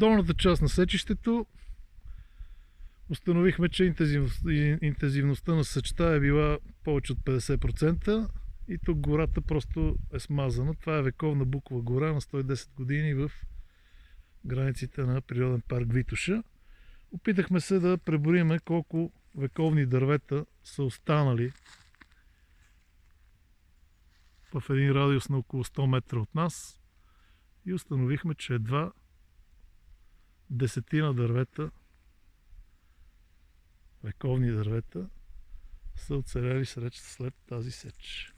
долната част на сечището установихме, че интензивността на сечта е била повече от 50% и тук гората просто е смазана. Това е вековна буква гора на 110 години в границите на природен парк Витоша. Опитахме се да преброиме колко вековни дървета са останали в един радиус на около 100 метра от нас и установихме, че едва 10 дървета, вековни дървета, са оцеляли след тази сеч.